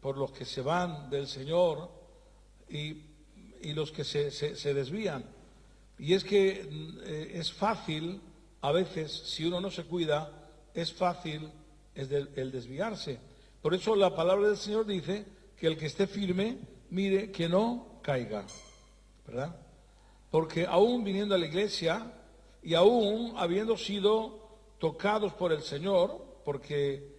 por los que se van del Señor y los que se desvían. Y es que es fácil, a veces, si uno no se cuida, es fácil el desviarse. Por eso la palabra del Señor dice que el que esté firme, mire que no caiga, ¿verdad? Porque aún viniendo a la iglesia y aún habiendo sido tocados por el Señor, porque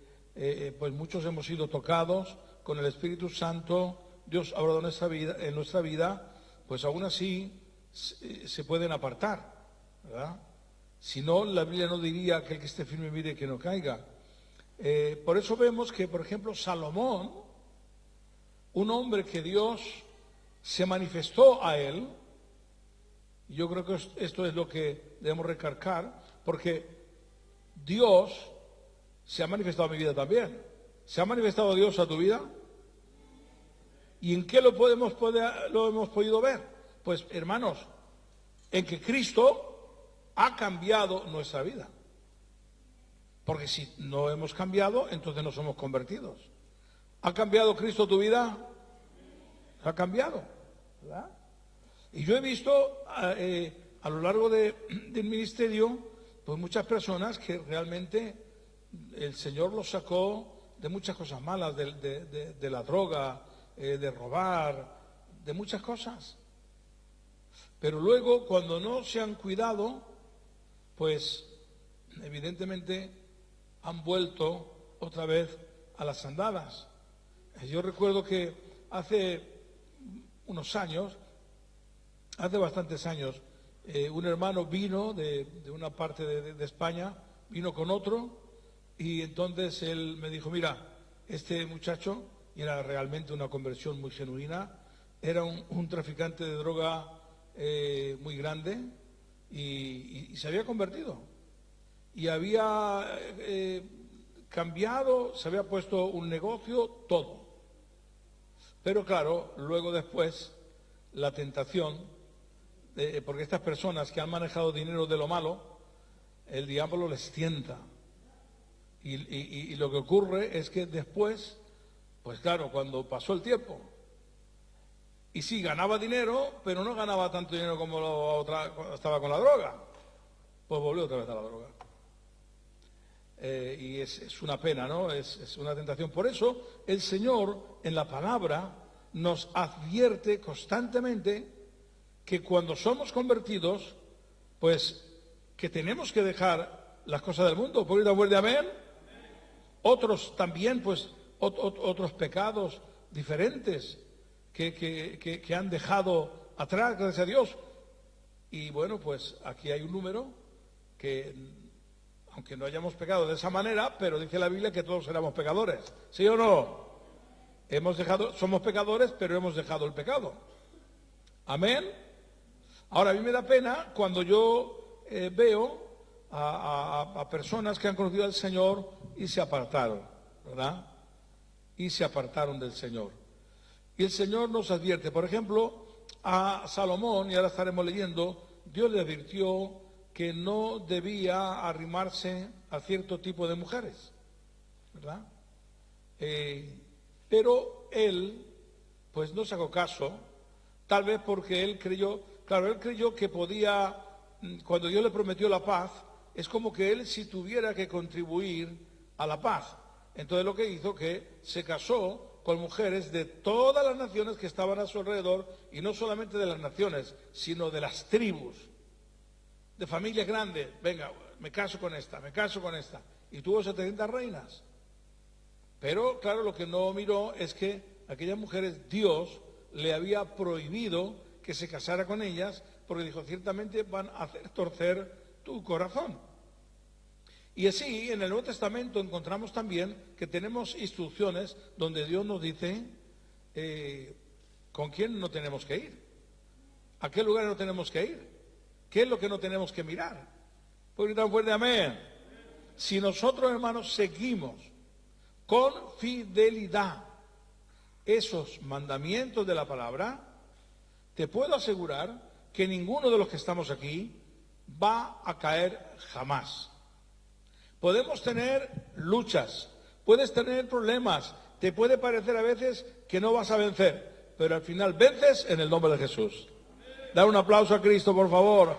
pues muchos hemos sido tocados con el Espíritu Santo, Dios ha obrado en nuestra vida, pues aún así se pueden apartar, ¿verdad? Si no, la Biblia no diría que el que esté firme mire que no caiga. Por eso vemos que, por ejemplo, Salomón, un hombre que Dios se manifestó a él, y yo creo que esto es lo que debemos recalcar, porque Dios se ha manifestado a mi vida también. ¿Se ha manifestado Dios a tu vida? ¿Y en qué lo hemos podido ver? Pues, hermanos, en que Cristo ha cambiado nuestra vida. Porque si no hemos cambiado, entonces no somos convertidos. ¿Ha cambiado Cristo tu vida? Ha cambiado, ¿verdad? Y yo he visto a lo largo del ministerio, pues muchas personas que realmente el Señor los sacó de muchas cosas malas, de la droga, de robar, de muchas cosas. Pero luego, cuando no se han cuidado, pues evidentemente han vuelto otra vez a las andadas. Yo recuerdo que hace unos años, hace bastantes años, un hermano vino de una parte de España, vino con otro, y entonces él me dijo, mira, este muchacho, y era realmente una conversión muy genuina, era un traficante de droga muy grande, y se había convertido, y había cambiado, se había puesto un negocio, todo. Pero claro, luego después, la tentación, porque estas personas que han manejado dinero de lo malo, el diablo les tienta. Y lo que ocurre es que después, pues claro, cuando pasó el tiempo, y sí, ganaba dinero, pero no ganaba tanto dinero como cuando estaba con la droga, pues volvió otra vez a la droga. Y es una pena, ¿no? Es una tentación. Por eso el Señor en la palabra nos advierte constantemente que cuando somos convertidos, pues que tenemos que dejar las cosas del mundo. ¿Por ir a de amén? Otros también, pues, otros pecados diferentes que han dejado atrás, gracias a Dios. Y bueno, pues aquí hay un número que, aunque no hayamos pecado de esa manera, pero dice la Biblia que todos éramos pecadores. ¿Sí o no? Somos pecadores, pero hemos dejado el pecado. Amén. Ahora, a mí me da pena cuando yo veo a personas que han conocido al Señor y se apartaron, ¿verdad? Y se apartaron del Señor. Y el Señor nos advierte, por ejemplo, a Salomón, y ahora estaremos leyendo, Dios le advirtió que no debía arrimarse a cierto tipo de mujeres, ¿verdad? Pero él, pues no sacó caso, tal vez porque él creyó que podía, cuando Dios le prometió la paz, es como que él sí tuviera que contribuir a la paz. Entonces lo que hizo que se casó con mujeres de todas las naciones que estaban a su alrededor, y no solamente de las naciones, sino de las tribus, de familias grandes. Venga, me caso con esta, y tuvo 70 reinas. Pero claro, lo que no miró es que aquellas mujeres Dios le había prohibido que se casara con ellas, porque dijo, ciertamente van a hacer torcer tu corazón. Y así, en el Nuevo Testamento encontramos también que tenemos instrucciones donde Dios nos dice con quién no tenemos que ir, a qué lugar no tenemos que ir, qué es lo que no tenemos que mirar. ¿Puede gritar fuerte amén? Si nosotros, hermanos, seguimos con fidelidad esos mandamientos de la palabra, te puedo asegurar que ninguno de los que estamos aquí va a caer jamás. Podemos tener luchas, puedes tener problemas, te puede parecer a veces que no vas a vencer, pero al final vences en el nombre de Jesús. Da un aplauso a Cristo, por favor.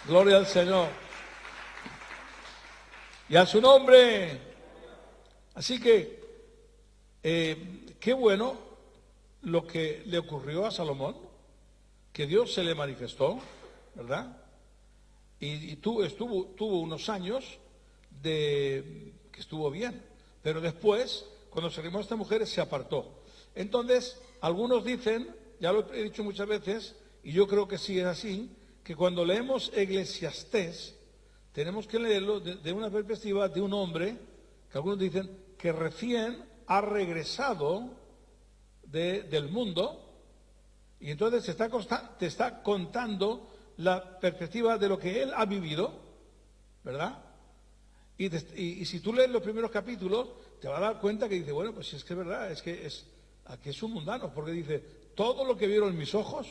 Gloria al Señor. Y a su nombre. Así que, qué bueno lo que le ocurrió a Salomón, que Dios se le manifestó, ¿verdad? Y tuvo unos años que estuvo bien, pero después, cuando se arrimó a esta mujer, se apartó. Entonces, algunos dicen, ya lo he dicho muchas veces, y yo creo que sí es así, que cuando leemos Eclesiastés, tenemos que leerlo de una perspectiva de un hombre, que algunos dicen, que recién ha regresado del mundo, y entonces te está contando la perspectiva de lo que él ha vivido, ¿verdad? Y si tú lees los primeros capítulos, te vas a dar cuenta que dice, bueno, pues es que es verdad, aquí es un mundano, porque dice, todo lo que vieron mis ojos,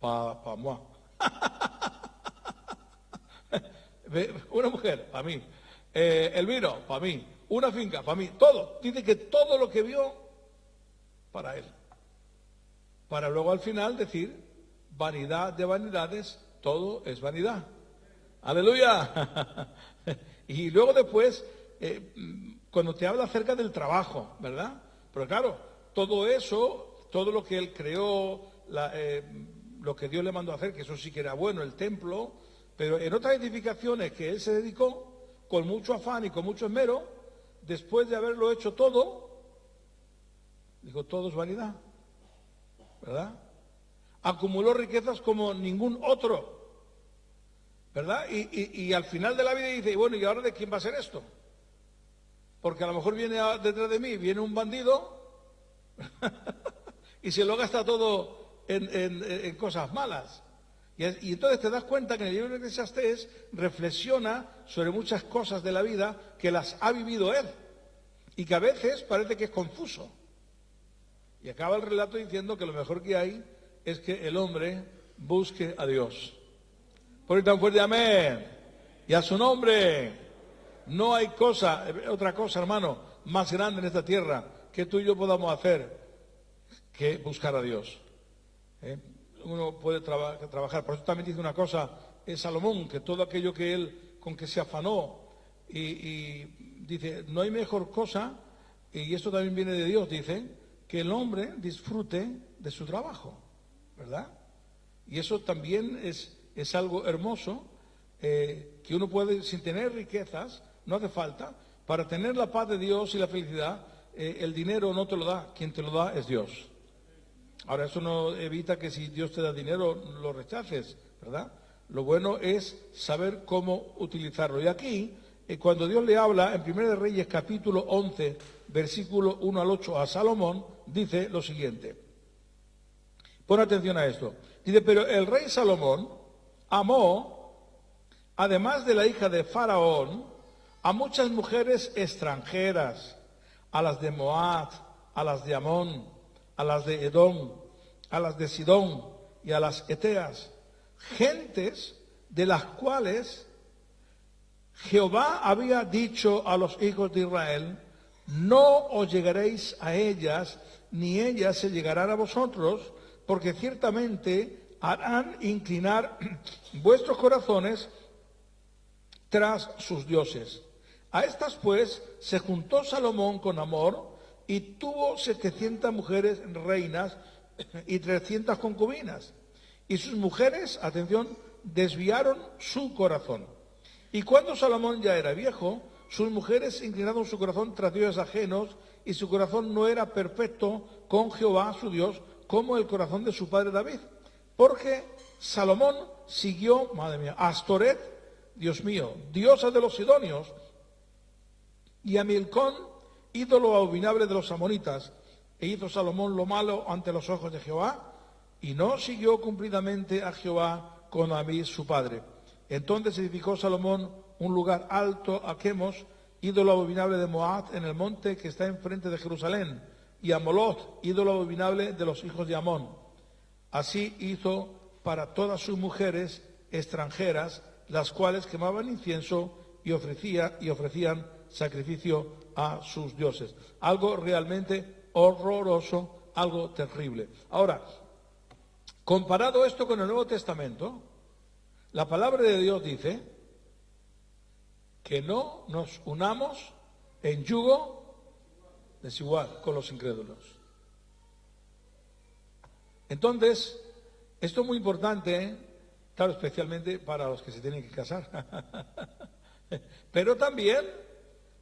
pa moi. Una mujer, para mí. El vino, para mí. Una finca, para mí. Todo. Dice que todo lo que vio, para él. Para luego al final decir, vanidad de vanidades, todo es vanidad. Aleluya. Y luego después, cuando te habla acerca del trabajo, ¿verdad? Pero claro, todo eso, todo lo que él creó, lo que Dios le mandó a hacer, que eso sí que era bueno, el templo, pero en otras edificaciones que él se dedicó, con mucho afán y con mucho esmero, después de haberlo hecho todo, dijo, todo es vanidad, ¿verdad? Acumuló riquezas como ningún otro, ¿verdad? Y al final de la vida dice, bueno, ¿y ahora de quién va a ser esto? Porque a lo mejor viene detrás de mí, viene un bandido y se lo gasta todo en cosas malas. Y entonces te das cuenta que en el libro de Eclesiastés reflexiona sobre muchas cosas de la vida que las ha vivido él y que a veces parece que es confuso. Y acaba el relato diciendo que lo mejor que hay es que el hombre busque a Dios. Por ahí tan fuerte, amén. Y a su nombre. No hay otra cosa, hermano, más grande en esta tierra que tú y yo podamos hacer que buscar a Dios. Uno puede trabajar. Por eso también dice una cosa, es Salomón, que todo aquello que él, con que se afanó, y dice, no hay mejor cosa, y esto también viene de Dios, dice, que el hombre disfrute de su trabajo, ¿verdad? Y eso también es algo hermoso, que uno puede, sin tener riquezas, no hace falta, para tener la paz de Dios y la felicidad, el dinero no te lo da, quien te lo da es Dios. Ahora, eso no evita que si Dios te da dinero lo rechaces, ¿verdad? Lo bueno es saber cómo utilizarlo. Y aquí, cuando Dios le habla en 1 de Reyes capítulo 11, versículo 1 al 8 a Salomón, dice lo siguiente. Pon atención a esto. Dice, pero el rey Salomón amó, además de la hija de Faraón, a muchas mujeres extranjeras, a las de Moab, a las de Amón, a las de Edom, a las de Sidón y a las Eteas, gentes de las cuales Jehová había dicho a los hijos de Israel, no os llegaréis a ellas, ni ellas se llegarán a vosotros, porque ciertamente harán inclinar vuestros corazones tras sus dioses. A estas pues se juntó Salomón con amor, y tuvo 700 mujeres reinas y 300 concubinas. Y sus mujeres, atención, desviaron su corazón. Y cuando Salomón ya era viejo, sus mujeres inclinaron su corazón tras dioses ajenos, y su corazón no era perfecto con Jehová su Dios, como el corazón de su padre David. Porque Salomón siguió, madre mía, a Astoret, Dios mío, diosa de los sidonios, y a Milcón, ídolo abominable de los amonitas, e hizo Salomón lo malo ante los ojos de Jehová, y no siguió cumplidamente a Jehová con David su padre. Entonces edificó Salomón un lugar alto a Quemos, ídolo abominable de Moab, en el monte que está enfrente de Jerusalén, y a Moloth, ídolo abominable de los hijos de Amón. Así hizo para todas sus mujeres extranjeras, las cuales quemaban incienso y ofrecían sacrificio a sus dioses. Algo realmente horroroso, algo terrible. Ahora, comparado esto con el Nuevo Testamento, la palabra de Dios dice que no nos unamos en yugo desigual con los incrédulos. Entonces, esto es muy importante, claro, especialmente para los que se tienen que casar, pero también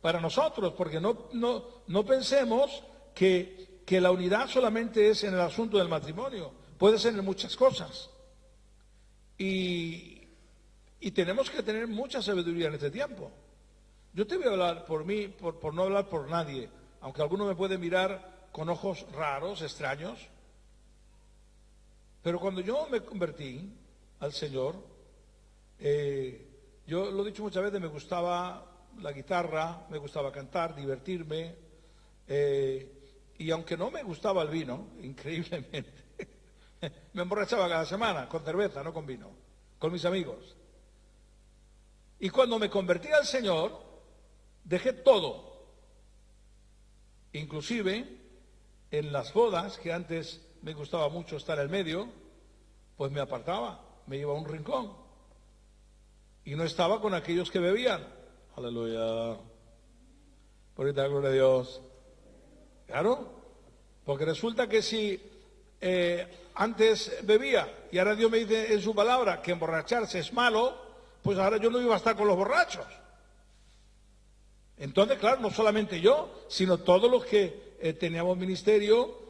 para nosotros, porque no pensemos que la unidad solamente es en el asunto del matrimonio, puede ser en muchas cosas. Y tenemos que tener mucha sabiduría en este tiempo. Yo te voy a hablar por mí, por no hablar por nadie, aunque alguno me puede mirar con ojos raros, extraños. Pero cuando yo me convertí al Señor, yo lo he dicho muchas veces, me gustaba la guitarra, me gustaba cantar, divertirme, y aunque no me gustaba el vino, increíblemente, me emborrachaba cada semana con cerveza, no con vino, con mis amigos. Y cuando me convertí al Señor, dejé todo, inclusive en las bodas, que antes me gustaba mucho estar en medio, pues me apartaba, me iba a un rincón y no estaba con aquellos que bebían. Aleluya, por ahorita gloria a Dios. Claro, porque resulta que si antes bebía y ahora Dios me dice en su palabra que emborracharse es malo, pues ahora yo no iba a estar con los borrachos. Entonces, claro, no solamente yo, sino todos los que teníamos ministerio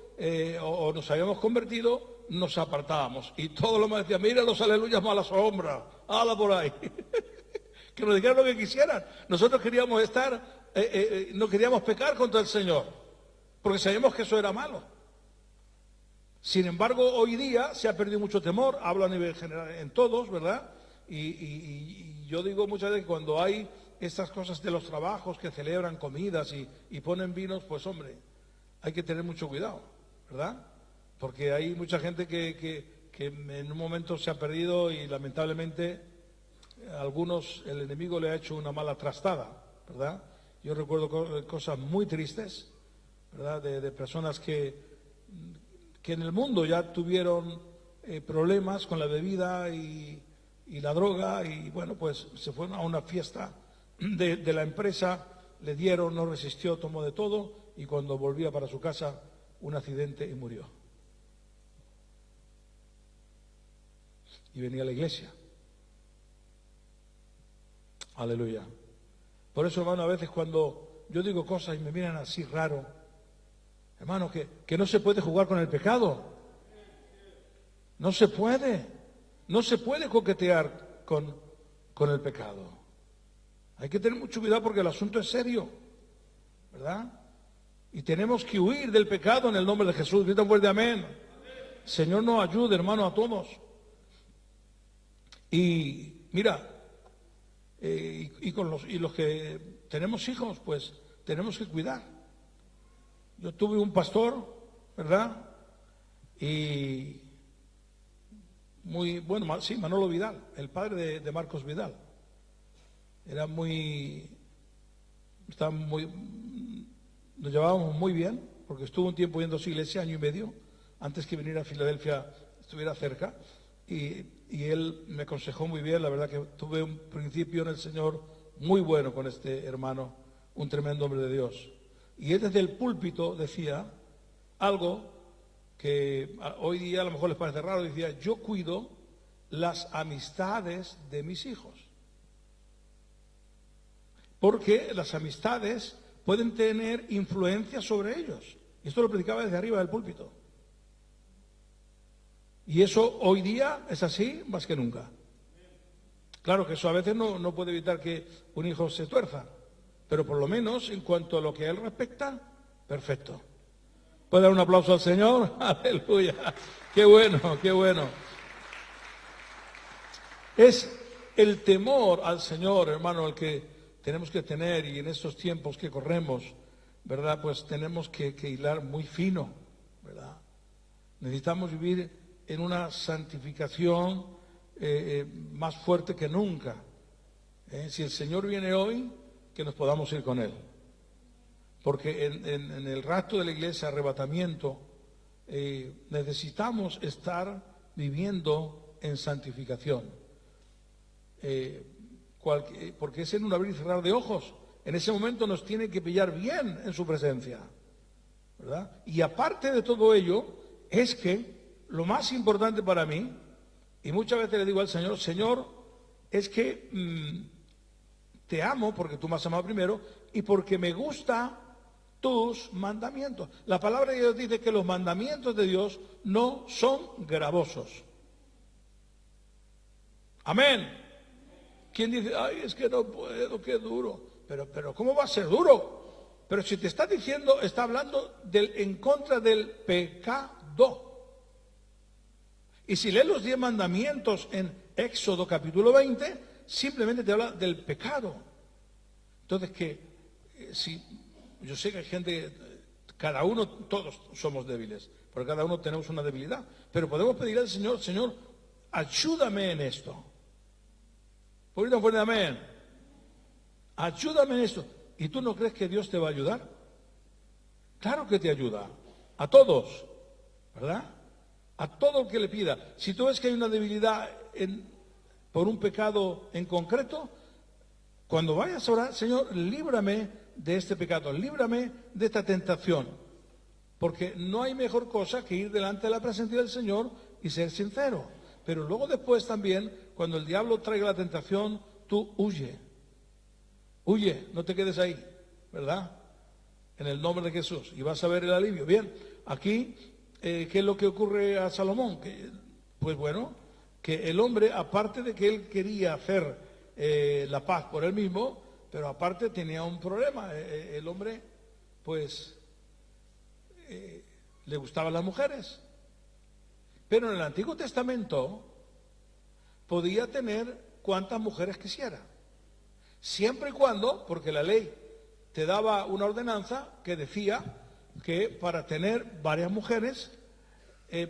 o nos habíamos convertido, nos apartábamos. Y todos los demás decían, mira los aleluyas mala sombra, ala por ahí. Que nos dijeran lo que quisieran. Nosotros queríamos estar, no queríamos pecar contra el Señor, porque sabíamos que eso era malo. Sin embargo, hoy día se ha perdido mucho temor, hablo a nivel general en todos, ¿verdad? Y yo digo muchas veces que cuando hay estas cosas de los trabajos que celebran comidas y ponen vinos, pues hombre, hay que tener mucho cuidado, ¿verdad? Porque hay mucha gente que en un momento se ha perdido y lamentablemente a algunos el enemigo le ha hecho una mala trastada, ¿verdad? Yo recuerdo cosas muy tristes, ¿verdad? De personas que en el mundo ya tuvieron problemas con la bebida y la droga y bueno, pues se fueron a una fiesta de la empresa, le dieron, no resistió, tomó de todo y cuando volvía para su casa un accidente y murió. Y venía a la iglesia. Aleluya. Por eso, hermano, a veces cuando yo digo cosas y me miran así raro, hermano, que no se puede jugar con el pecado. No se puede. No se puede coquetear con el pecado. Hay que tener mucho cuidado porque el asunto es serio, ¿verdad? Y tenemos que huir del pecado en el nombre de Jesús. Grita fuerte amén. Señor nos ayude, hermano, a todos. Y mira, y los que tenemos hijos, pues tenemos que cuidar. Yo tuve un pastor, ¿verdad? Y muy bueno, sí, Manolo Vidal, el padre de Marcos Vidal. Era nos llevábamos muy bien, porque estuvo un tiempo yendo a su iglesia, año y medio, antes que viniera a Filadelfia, estuviera cerca, y él me aconsejó muy bien. La verdad que tuve un principio en el Señor muy bueno con este hermano, un tremendo hombre de Dios. Y él desde el púlpito decía algo que hoy día a lo mejor les parece raro, decía, yo cuido las amistades de mis hijos. Porque las amistades pueden tener influencia sobre ellos. Y esto lo predicaba desde arriba del púlpito. Y eso hoy día es así más que nunca. Claro que eso a veces no puede evitar que un hijo se tuerza, pero por lo menos en cuanto a lo que a él respecta, perfecto. ¿Puede dar un aplauso al Señor? Aleluya. Qué bueno, qué bueno. Es el temor al Señor, hermano, el que tenemos que tener, y en estos tiempos que corremos, ¿verdad? Pues tenemos que hilar muy fino, ¿verdad? Necesitamos vivir en una santificación más fuerte que nunca. Si el Señor viene hoy, que nos podamos ir con Él. porque en el rapto de la iglesia, arrebatamiento, necesitamos estar viviendo en santificación. Porque es en un abrir y cerrar de ojos. En ese momento nos tiene que pillar bien en su presencia, ¿verdad? Y aparte de todo ello, es que lo más importante para mí, y muchas veces le digo al Señor, Señor, es que te amo porque tú me has amado primero y porque me gusta tus mandamientos. La palabra de Dios dice que los mandamientos de Dios no son gravosos. Amén. ¿Quién dice, ay, es que no puedo, qué duro? Pero ¿cómo va a ser duro? Pero si te está diciendo, está hablando en contra del pecado. Y si lees los 10 mandamientos en Éxodo capítulo 20, simplemente te habla del pecado. Entonces si yo sé que hay gente, cada uno, todos somos débiles, porque cada uno tenemos una debilidad, pero podemos pedirle al Señor, Señor, ayúdame en esto. ¿Por qué no pone amén? Ayúdame en esto. ¿Y tú no crees que Dios te va a ayudar? Claro que te ayuda. A todos, ¿verdad? A todo el que le pida. Si tú ves que hay una debilidad por un pecado en concreto, cuando vayas a orar, Señor, líbrame de este pecado, líbrame de esta tentación. Porque no hay mejor cosa que ir delante de la presencia del Señor y ser sincero. Pero luego después también, cuando el diablo traiga la tentación, tú huye. Huye, no te quedes ahí, ¿verdad? En el nombre de Jesús. Y vas a ver el alivio. Bien, aquí, ¿qué es lo que ocurre a Salomón? Pues bueno, que el hombre, aparte de que él quería hacer la paz por él mismo, pero aparte tenía un problema. El hombre, pues, le gustaban las mujeres. Pero en el Antiguo Testamento podía tener cuantas mujeres quisiera. Siempre y cuando, porque la ley te daba una ordenanza que decía que para tener varias mujeres,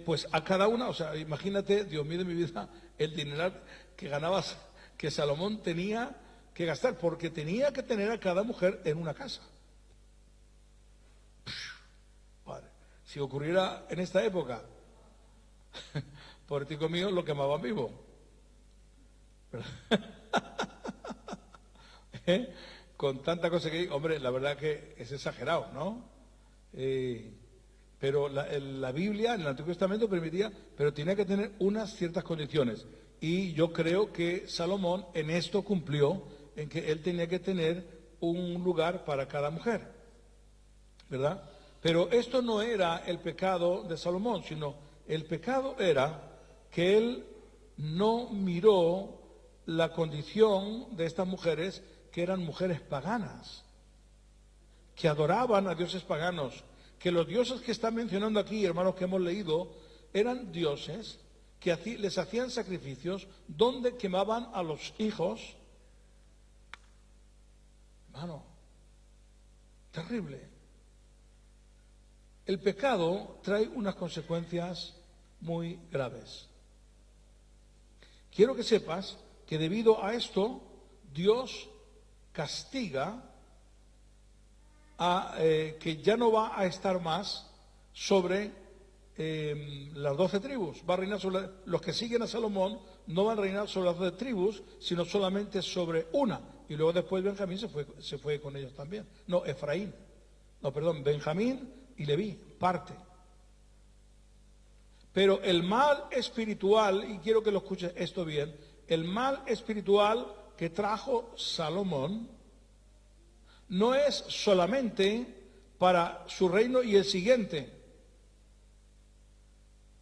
pues a cada una, o sea, imagínate, Dios mío de mi vida, el dinero que ganabas, que Salomón tenía que gastar, porque tenía que tener a cada mujer en una casa. Padre, si ocurriera en esta época, por ti conmigo lo quemaban vivo. Con tanta cosa que, hombre, la verdad que es exagerado, ¿no? Pero la Biblia, en el Antiguo Testamento permitía, pero tenía que tener unas ciertas condiciones. Y yo creo que Salomón en esto cumplió, en que él tenía que tener un lugar para cada mujer, ¿verdad? Pero esto no era el pecado de Salomón, sino el pecado era que él no miró la condición de estas mujeres, que eran mujeres paganas, que adoraban a dioses paganos, que los dioses que están mencionando aquí, hermanos, que hemos leído, eran dioses que les hacían sacrificios donde quemaban a los hijos. Hermano, terrible. El pecado trae unas consecuencias muy graves. Quiero que sepas que debido a esto, Dios castiga que ya no va a estar más sobre las 12 tribus. Va a reinar sobre los que siguen a Salomón, no van a reinar sobre las 12 tribus, sino solamente sobre una. Y luego después Benjamín se fue con ellos también. No, Efraín. No, perdón, Benjamín y Leví, parte. Pero el mal espiritual, y quiero que lo escuches esto bien, el mal espiritual que trajo Salomón no es solamente para su reino y el siguiente,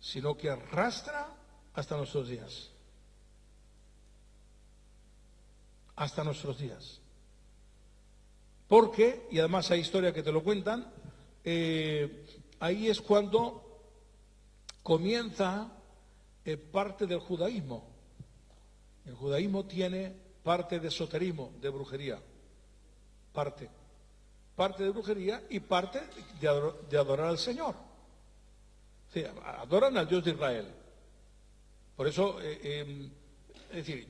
sino que arrastra hasta nuestros días. Hasta nuestros días. Porque, y además hay historias que te lo cuentan, ahí es cuando comienza parte del judaísmo. El judaísmo tiene parte de esoterismo, de brujería. Parte de brujería y parte de adorar al Señor. Sí, adoran al Dios de Israel. Por eso, es decir,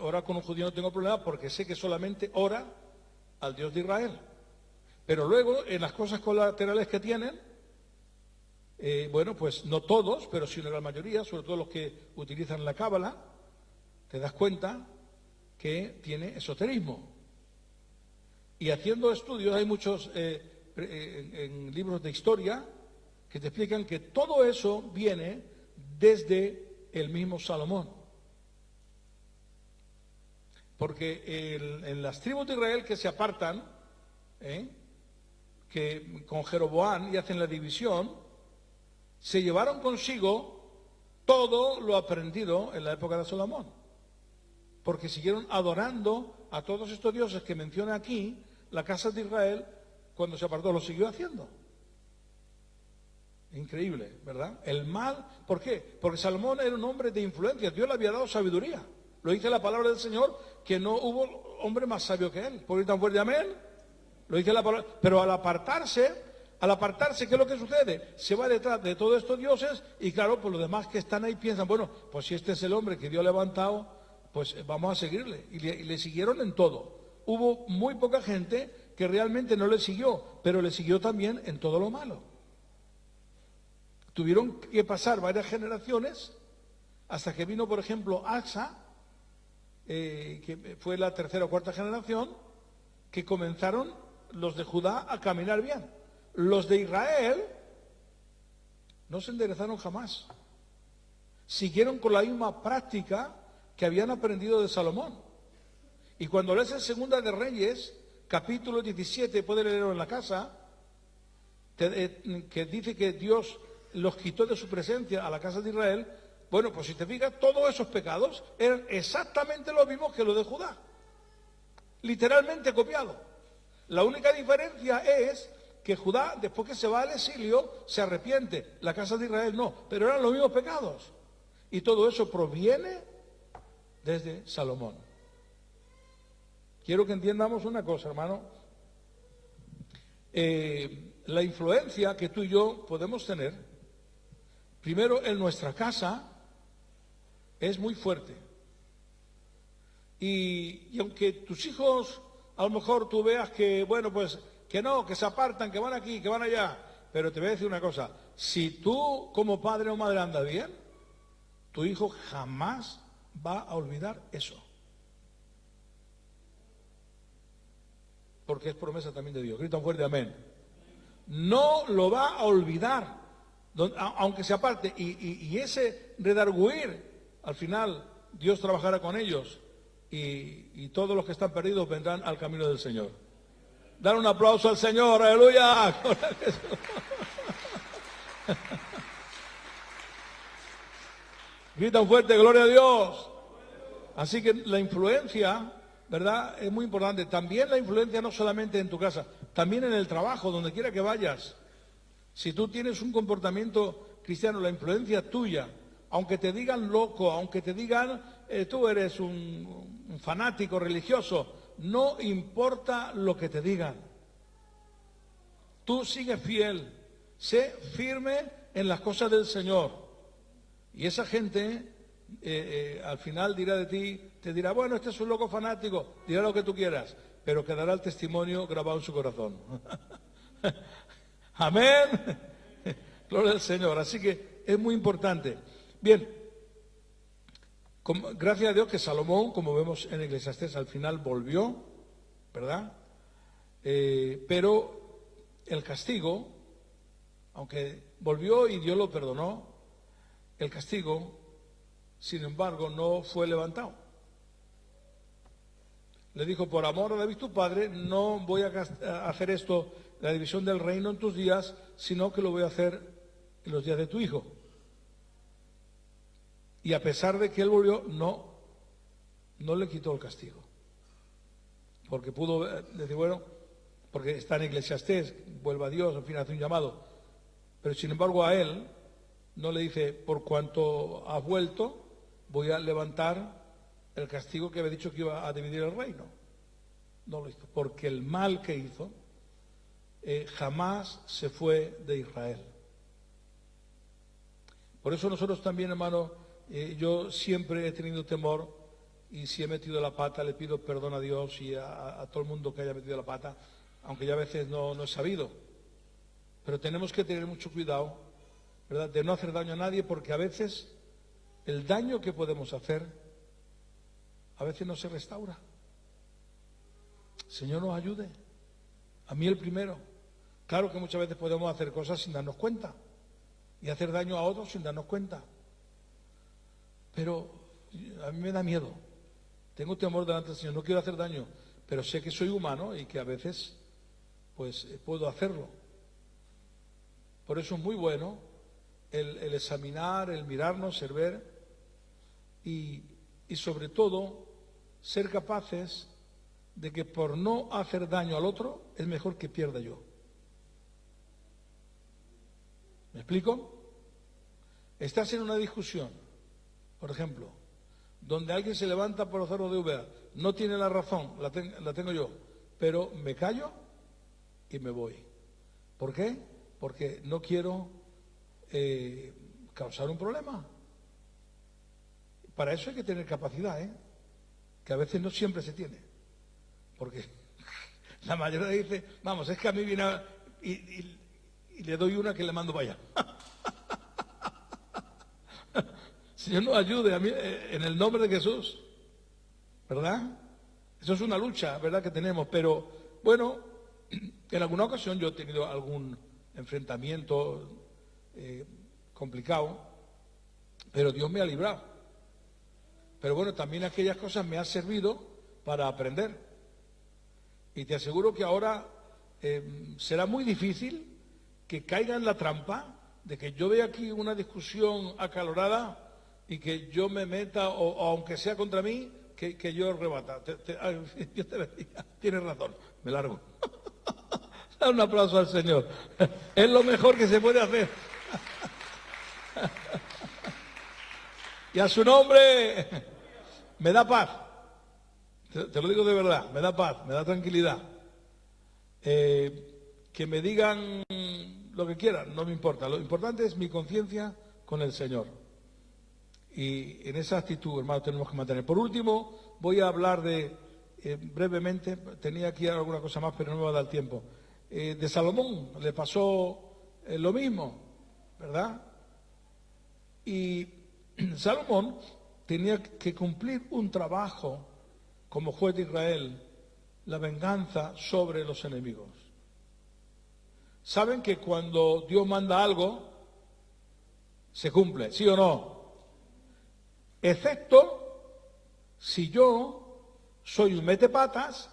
orar con un judío no tengo problema porque sé que solamente ora al Dios de Israel. Pero luego, en las cosas colaterales que tienen, bueno, pues no todos, pero sí la mayoría, sobre todo los que utilizan la cábala, te das cuenta que tiene esoterismo. Y haciendo estudios, hay muchos en libros de historia que te explican que todo eso viene desde el mismo Salomón. Porque en las tribus de Israel que se apartan, que con Jeroboam y hacen la división, se llevaron consigo todo lo aprendido en la época de Salomón. Porque siguieron adorando a todos estos dioses que menciona aquí, la casa de Israel, cuando se apartó, lo siguió haciendo. Increíble, ¿verdad? El mal, ¿por qué? Porque Salomón era un hombre de influencia, Dios le había dado sabiduría. Lo dice la palabra del Señor, que no hubo hombre más sabio que él. ¿Por qué tan fuerte amén? Lo dice la palabra. Pero al apartarse, ¿qué es lo que sucede? Se va detrás de todos estos dioses y claro, pues los demás que están ahí piensan, bueno, pues si este es el hombre que Dios ha levantado, pues vamos a seguirle. Y le siguieron en todo. Hubo muy poca gente que realmente no le siguió, pero le siguió también en todo lo malo. Tuvieron que pasar varias generaciones hasta que vino, por ejemplo, Asa, que fue la tercera o cuarta generación, que comenzaron los de Judá a caminar bien. Los de Israel no se enderezaron jamás. Siguieron con la misma práctica que habían aprendido de Salomón. Y cuando lees en Segunda de Reyes, capítulo 17, puede leerlo en la casa, que dice que Dios los quitó de su presencia a la casa de Israel. Bueno, pues si te fijas, todos esos pecados eran exactamente los mismos que los de Judá. Literalmente copiado. La única diferencia es que Judá, después que se va al exilio, se arrepiente. La casa de Israel no, pero eran los mismos pecados. Y todo eso proviene desde Salomón. Quiero que entiendamos una cosa, hermano. La influencia que tú y yo podemos tener, primero en nuestra casa, es muy fuerte. Y aunque tus hijos, a lo mejor tú veas que, bueno, pues que no, que se apartan, que van aquí, que van allá, pero te voy a decir una cosa, si tú como padre o madre andas bien, tu hijo jamás va a olvidar eso. Porque es promesa también de Dios. Grita un fuerte amén. No lo va a olvidar, aunque se aparte. Y ese redarguir, al final, Dios trabajará con ellos. Y todos los que están perdidos vendrán al camino del Señor. Dar un aplauso al Señor, aleluya. Grita un fuerte, gloria a Dios. Así que la influencia, ¿verdad?, es muy importante. También la influencia no solamente en tu casa, también en el trabajo, donde quiera que vayas. Si tú tienes un comportamiento cristiano, la influencia tuya, aunque te digan loco, aunque te digan tú eres un fanático religioso, no importa lo que te digan. Tú sigue fiel, sé firme en las cosas del Señor. Y esa gente al final dirá de ti, te dirá, bueno, este es un loco fanático, dirá lo que tú quieras, pero quedará el testimonio grabado en su corazón. Amén. Gloria al Señor. Así que es muy importante. Bien, gracias a Dios que Salomón, como vemos en Eclesiastés, al final volvió, ¿verdad? Pero el castigo, aunque volvió y Dios lo perdonó, el castigo, sin embargo, no fue levantado. Le dijo, por amor a David tu padre, no voy a hacer esto, la división del reino en tus días, sino que lo voy a hacer en los días de tu hijo. Y a pesar de que él volvió, no le quitó el castigo. Porque pudo decir, bueno, porque está en Eclesiastés, vuelva a Dios, en fin, hace un llamado. Pero sin embargo a él no le dice, por cuanto has vuelto, voy a levantar el castigo que había dicho que iba a dividir el reino. No lo hizo, porque el mal que hizo jamás se fue de Israel. Por eso nosotros también, hermano, yo siempre he tenido temor, y si he metido la pata, le pido perdón a Dios y a todo el mundo que haya metido la pata, aunque ya a veces no es sabido. Pero tenemos que tener mucho cuidado, ¿verdad?, de no hacer daño a nadie, porque a veces el daño que podemos hacer, a veces no se restaura. Señor nos ayude, a mí el primero. Claro que muchas veces podemos hacer cosas sin darnos cuenta y hacer daño a otros sin darnos cuenta. Pero a mí me da miedo. Tengo temor delante del Señor, no quiero hacer daño, pero sé que soy humano y que a veces pues puedo hacerlo. Por eso es muy bueno el examinar, el mirarnos, el ver y sobre todo ser capaces de que por no hacer daño al otro es mejor que pierda yo. ¿Me explico? Estás en una discusión, por ejemplo, donde alguien se levanta por los cerros de Úbeda, no tiene la razón, la tengo yo, pero me callo y me voy. ¿Por qué? Porque no quiero causar un problema. Para eso hay que tener capacidad, que a veces no siempre se tiene. Porque la mayoría dice, vamos, es que a mí viene y le doy una que le mando para allá. Señor nos ayude a mí, en el nombre de Jesús, ¿verdad? Eso es una lucha, ¿verdad?, que tenemos. Pero bueno, en alguna ocasión yo he tenido algún enfrentamiento complicado, pero Dios me ha librado. Pero bueno, también aquellas cosas me han servido para aprender. Y te aseguro que ahora será muy difícil que caiga en la trampa de que yo vea aquí una discusión acalorada y que yo me meta, o aunque sea contra mí, que yo rebata. Dios te bendiga. Tienes razón, me largo. Da un aplauso al Señor. Es lo mejor que se puede hacer. Y a su nombre me da paz. Te lo digo de verdad, me da paz, me da tranquilidad. Que me digan lo que quieran, no me importa. Lo importante es mi conciencia con el Señor. Y en esa actitud, hermano, tenemos que mantener. Por último, voy a hablar brevemente, tenía aquí alguna cosa más, pero no me va a dar tiempo. De Salomón le pasó lo mismo, ¿verdad? Y Salomón tenía que cumplir un trabajo como juez de Israel, la venganza sobre los enemigos. ¿Saben que cuando Dios manda algo, se cumple, sí o no? Excepto si yo soy un metepatas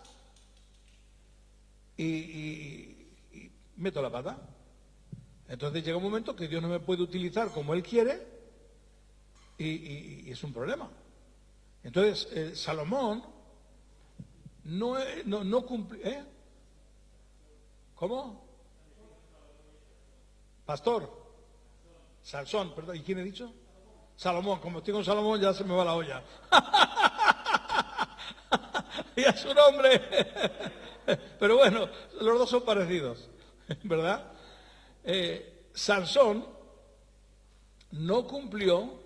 y meto la pata. Entonces llega un momento que Dios no me puede utilizar como Él quiere y es un problema. Entonces Salomón no cumplió. ¿Cómo? Pastor. Sansón, perdón. ¿Y quién he dicho? Salomón. Como estoy con Salomón ya se me va la olla. Y a su nombre. Pero bueno, los dos son parecidos, ¿verdad? Sansón no cumplió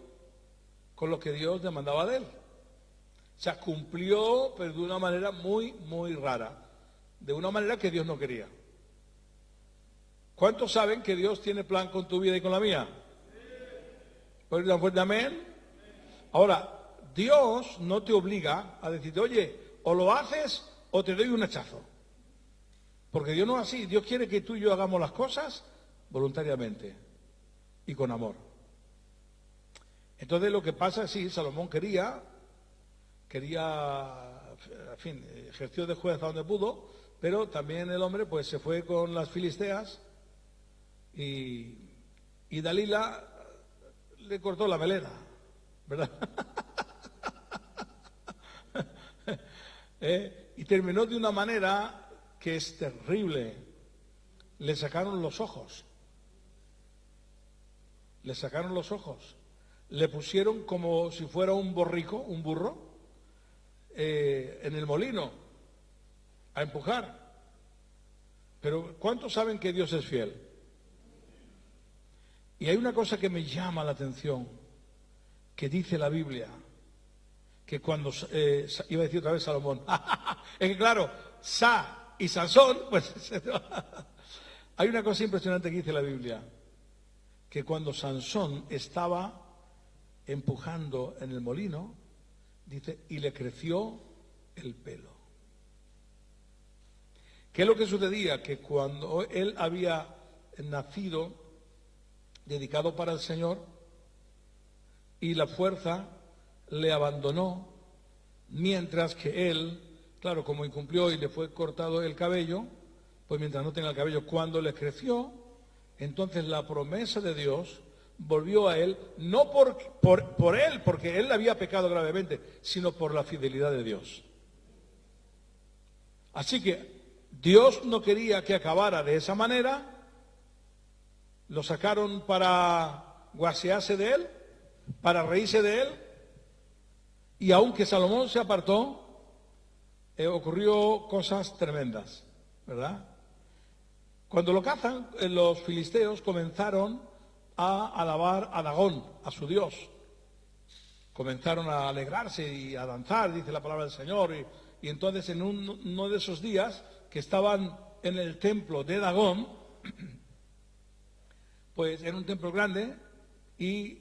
con lo que Dios demandaba de él. O sea, cumplió, pero de una manera muy, muy rara. De una manera que Dios no quería. ¿Cuántos saben que Dios tiene plan con tu vida y con la mía? ¿Puedes dar fuerte amén? Ahora, Dios no te obliga a decirte, oye, o lo haces o te doy un hachazo. Porque Dios no es así. Dios quiere que tú y yo hagamos las cosas voluntariamente y con amor. Entonces lo que pasa es, sí, Salomón quería, en fin, ejerció de juez a donde pudo, pero también el hombre pues se fue con las filisteas y Dalila le cortó la melena, ¿verdad? Y terminó de una manera que es terrible. Le sacaron los ojos. Le sacaron los ojos. Le pusieron como si fuera un borrico, un burro, en el molino, a empujar. Pero ¿cuántos saben que Dios es fiel? Y hay una cosa que me llama la atención, que dice la Biblia, que cuando, iba a decir otra vez Salomón, es que claro, Y Sansón, pues hay una cosa impresionante que dice la Biblia, que cuando Sansón estaba empujando en el molino, dice, y le creció el pelo. ¿Qué es lo que sucedía? Que cuando él había nacido dedicado para el Señor y la fuerza le abandonó, mientras que él, claro, como incumplió y le fue cortado el cabello, pues mientras no tenga el cabello, cuando le creció, entonces la promesa de Dios volvió a él, no por él, porque él había pecado gravemente, sino por la fidelidad de Dios. Así que Dios no quería que acabara de esa manera, lo sacaron para guasearse de él, para reírse de él, y aunque Salomón se apartó, ocurrió cosas tremendas, ¿verdad? Cuando lo cazan, los filisteos comenzaron a alabar a Dagón, a su dios. Comenzaron a alegrarse y a danzar, dice la palabra del Señor, y entonces en uno de esos días que estaban en el templo de Dagón, pues en un templo grande, y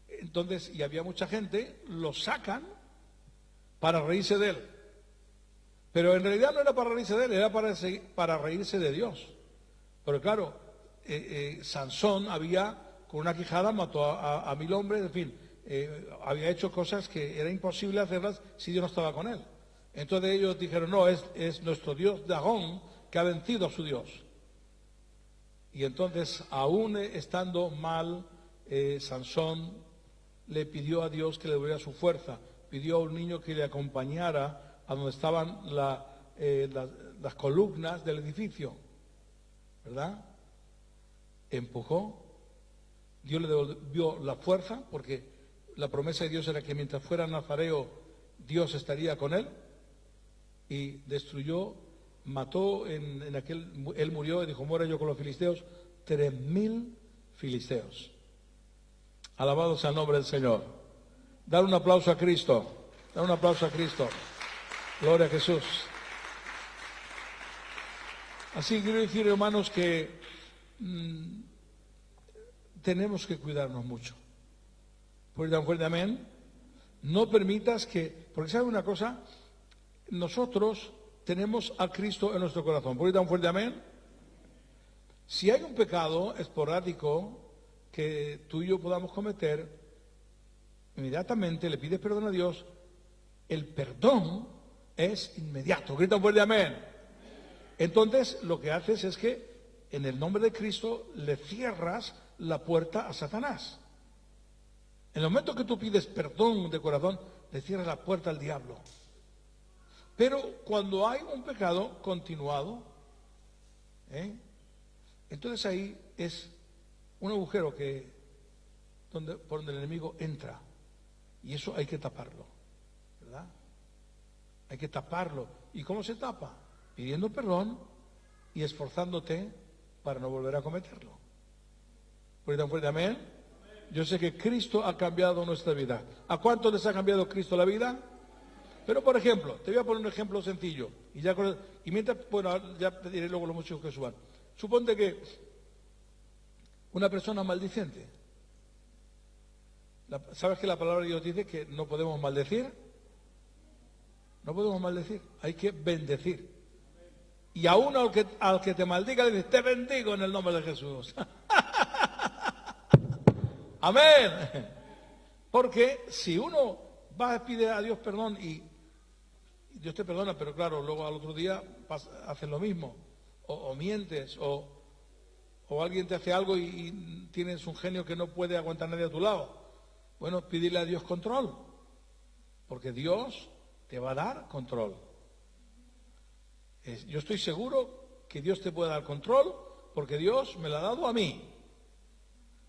entonces, y había mucha gente, lo sacan para reírse de él. Pero en realidad no era para reírse de él, era para reírse de Dios. Pero claro, Sansón había, con una quijada, mató a 1000 hombres, en fin, había hecho cosas que era imposible hacerlas si Dios no estaba con él. Entonces ellos dijeron, no, es nuestro Dios Dagón que ha vencido a su Dios. Y entonces, aún estando mal, Sansón le pidió a Dios que le diera su fuerza, pidió a un niño que le acompañara a donde estaban las columnas del edificio, ¿verdad? Empujó, Dios le devolvió la fuerza, porque la promesa de Dios era que mientras fuera nazareo, Dios estaría con él, y destruyó, mató él murió y dijo, muera yo con los filisteos, 3000 filisteos. Alabado sea el nombre del Señor. Dar un aplauso a Cristo, dar un aplauso a Cristo. Gloria a Jesús. Así quiero decir, hermanos, que tenemos que cuidarnos mucho. Pues tan fuerte, amén. No permitas porque sabe una cosa, nosotros tenemos a Cristo en nuestro corazón. ¿Por qué tan fuerte, amén? Si hay un pecado esporádico que tú y yo podamos cometer, inmediatamente le pides perdón a Dios. El perdón es inmediato. Grita fuerte, amén. Entonces lo que haces es que en el nombre de Cristo le cierras la puerta a Satanás. En el momento que tú pides perdón de corazón, le cierras la puerta al diablo. Pero cuando hay un pecado continuado, entonces ahí es un agujero por donde el enemigo entra. Y eso hay que taparlo, ¿verdad? Hay que taparlo. ¿Y cómo se tapa? Pidiendo perdón y esforzándote para no volver a cometerlo. ¿Por tan fuerte, amén? Yo sé que Cristo ha cambiado nuestra vida. ¿A cuántos les ha cambiado Cristo la vida? Pero, por ejemplo, te voy a poner un ejemplo sencillo. Y mientras, bueno, ya te diré luego los muchos que suban. Suponte que una persona maldiciente. ¿Sabes que la palabra de Dios dice que no podemos maldecir? No podemos maldecir, hay que bendecir. Y aún al que te maldiga le dices, te bendigo en el nombre de Jesús. Amén. Porque si uno va a pedir a Dios perdón y Dios te perdona, pero claro, luego al otro día haces lo mismo, o mientes, o alguien te hace algo y tienes un genio que no puede aguantar nadie a tu lado. Bueno, pídele a Dios control, porque Dios te va a dar control. Yo estoy seguro que Dios te puede dar control, porque Dios me lo ha dado a mí.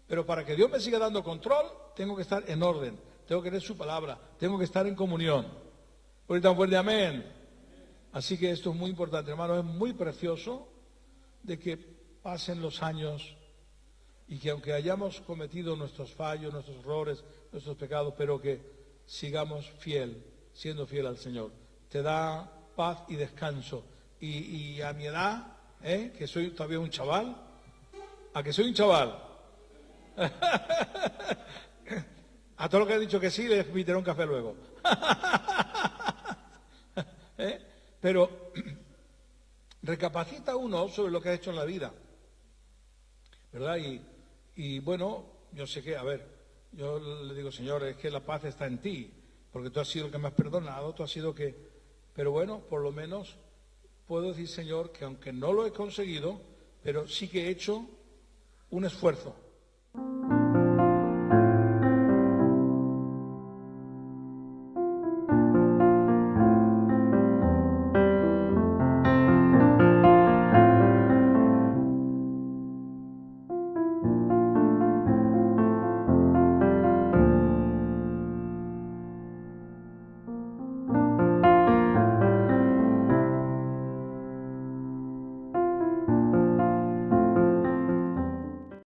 Pero para que Dios me siga dando control, tengo que estar en orden, tengo que leer su palabra, tengo que estar en comunión. Por eso tan fuerte, amén. Así que esto es muy importante, hermano, es muy precioso de que pasen los años y que aunque hayamos cometido nuestros fallos, nuestros errores, nuestros pecados, pero que sigamos siendo fiel al Señor. Te da paz y descanso, y a mi edad, que soy todavía un chaval, ¿a que soy un chaval? A todo lo que he dicho que sí, les invitaré un café luego. Pero recapacita uno sobre lo que ha hecho en la vida, ¿verdad? Y bueno, yo sé que, a ver, yo le digo, Señor, es que la paz está en ti, porque tú has sido el que me has perdonado, tú has sido que... Pero bueno, por lo menos puedo decir, Señor, que aunque no lo he conseguido, pero sí que he hecho un esfuerzo.